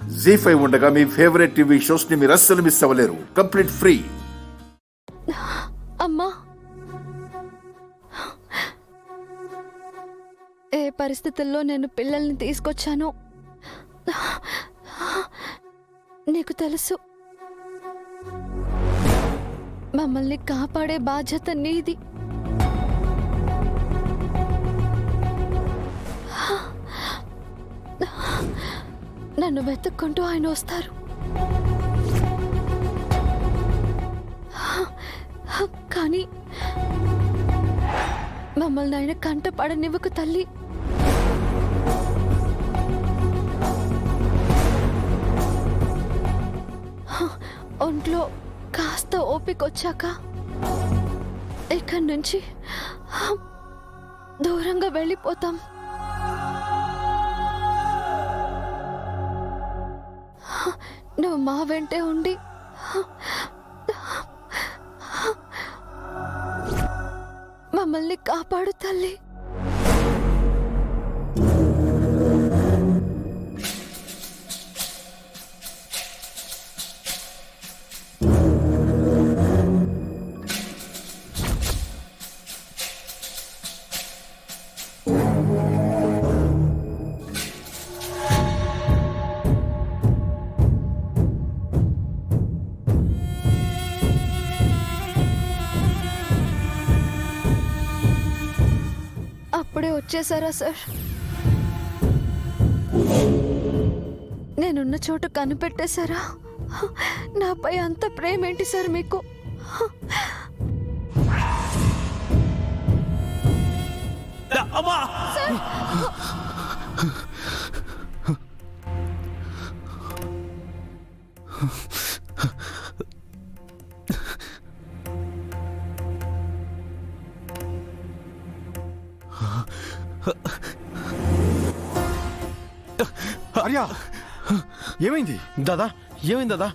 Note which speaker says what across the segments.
Speaker 1: జీ5 ఉండగా మీ favourite TV shows ని మీరు అస్సలు మిస్ అవ్వలేరు. Complete free.
Speaker 2: అమ్మా, ఏ పరిస్థితుల్లో నేను పిల్లల్ని తీసుకొచ్చానో నీకు తెలుసు. మమ్మల్ని కాపాడే బాధ్యత నీది. నన్ను వెతుక్కుంటూ ఆయన వస్తారు. కానీ మమ్మల్ని ఆయన కంట పడనివ్వకు తల్లి. ఒంట్లో కాస్త ఓపికొచ్చాక ఇక్కడి నుంచి దూరంగా వెళ్ళిపోతాం. నువ్వు మా వెంటే ఉండి మమ్మల్ని కాపాడు తల్లి. అప్పుడే వచ్చేసారా సార్? నేనున్న చోటు కనిపెట్టేశారా? నాపై అంత ప్రేమ ఏంటి సార్ మీకు?
Speaker 3: ఆర్యా, ఏమైంది?
Speaker 4: దాదా, ఏమైంది దాదా?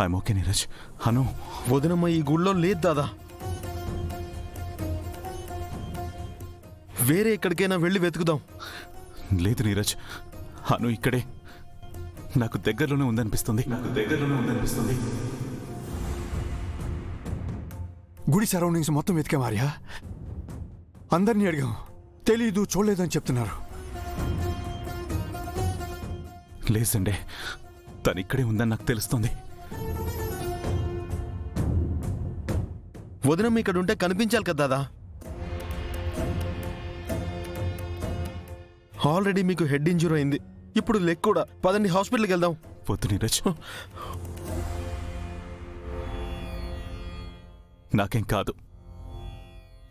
Speaker 3: I'm okay Neeraj. అను,
Speaker 4: వదినమ్మ ఈ గుళ్ళో లేదు దాదా. వేరే ఎక్కడికైనా వెళ్ళి వెతుకుదాం.
Speaker 3: లేదు నీరజ్, అను ఇక్కడే నాకు దగ్గరలోనే ఉందనిపిస్తుంది.
Speaker 5: గుడి సరౌండింగ్స్ మొత్తం వెతికాం ఆర్యా. అందరినీ అడిగాం, తెలీదు, చూడలేదని చెప్తున్నారు.
Speaker 3: లేదండి, తను ఇక్కడే ఉందని నాకు తెలుస్తుంది.
Speaker 4: వదినమ్మ ఇక్కడ ఉంటే కనిపించాలి కదా దాదా. ఆల్రెడీ మీకు హెడ్ ఇంజూరీ అయింది, ఇప్పుడు లెగ్ కూడా. పదండి హాస్పిటల్కి వెళ్దాం.
Speaker 3: వద్దు నీరజ్, నాకేం కాదు.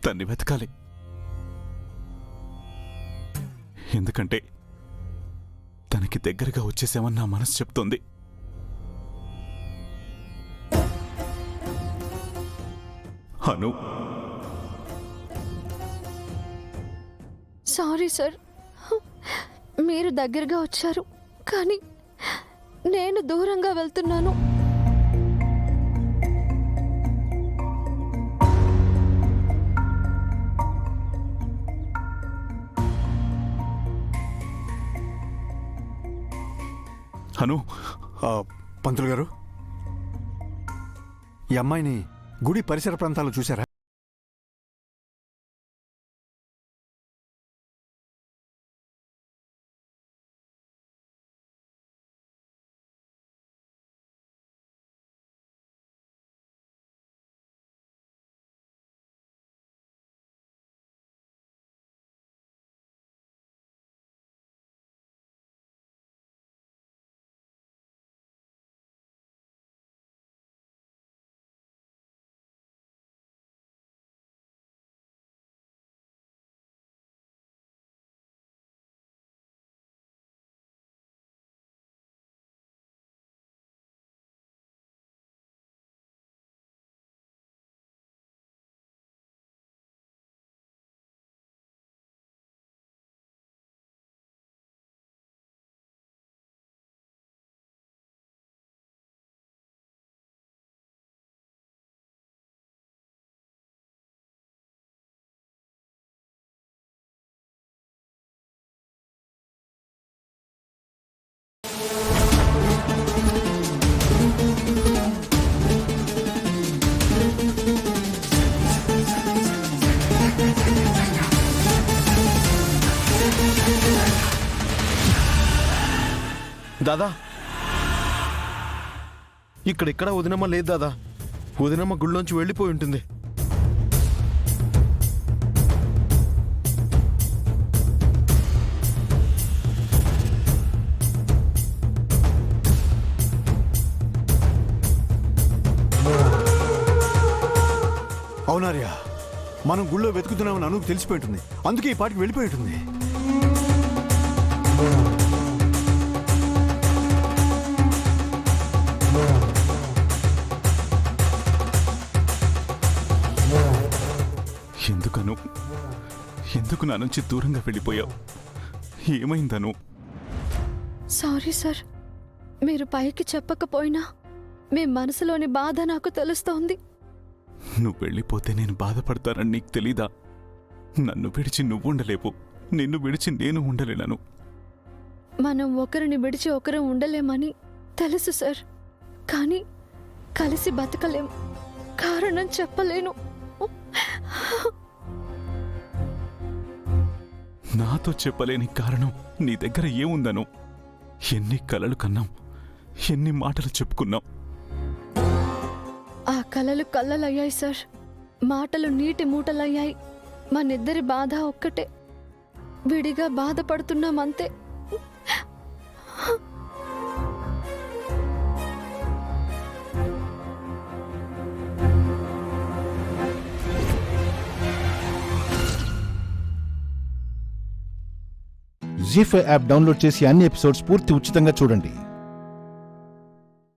Speaker 3: తన్ని వెతకాలి. ఎందుకంటే తనకి దగ్గరగా వచ్చేసామని నా మనసు చెప్తోంది. అను,
Speaker 2: సారీ సార్, మీరు దగ్గరగా వచ్చారు కానీ నేను దూరంగా వెళ్తున్నాను.
Speaker 3: అను.
Speaker 5: పంతులు గారు, ఈ అమ్మాయిని గుడి పరిసర ప్రాంతాల్లో చూసారా?
Speaker 4: దాదా ఇక్కడెక్కడ వదినమ్మ లేదు దాదా. వదినమ్మ గుళ్ళోంచి వెళ్ళిపోయి ఉంటుంది.
Speaker 5: అవునార్యా, మనం గుళ్ళో వెతుకుతున్నామని అనుకు తెలిసిపోయి ఉంటుంది. అందుకే ఈ పాటికి వెళ్ళిపోయి ఉంటుంది.
Speaker 3: ఎందుకు నా నుంచి దూరంగా వెళ్ళిపోయావు? ఏమైందను?
Speaker 2: సారీ సార్, మీరు పైకి చెప్పకపోయినా మీ మనసులోని బాధ నాకు తెలుస్తోంది.
Speaker 3: నువ్వు వెళ్ళిపోతే నేను బాధపడతానని నీకు తెలీదా? నన్ను విడిచి నువ్వు ఉండలేవు, నిన్ను విడిచి నేను ఉండలేను.
Speaker 2: మనం ఒకరిని విడిచి ఒకరు ఉండలేమని తెలుసు సార్, కానీ కలిసి బతకలేం. కారణం చెప్పలేను.
Speaker 3: నాతో చెప్పలేని కారణం నీ దగ్గర ఏముందను? ఎన్ని కలలు కన్నాం, ఎన్ని మాటలు చెప్పుకున్నాం.
Speaker 2: ఆ కలలు కళ్ళలయ్యాయి సార్, మాటలు నీటి మూటలయ్యాయి. మనిద్దరి బాధ ఒక్కటే, విడిగా బాధపడుతున్నామంతే.
Speaker 6: జీ5 యాప్ డౌన్లోడ్ చేసి అన్ని ఎపిసోడ్స్ పూర్తి ఉచితంగా చూడండి.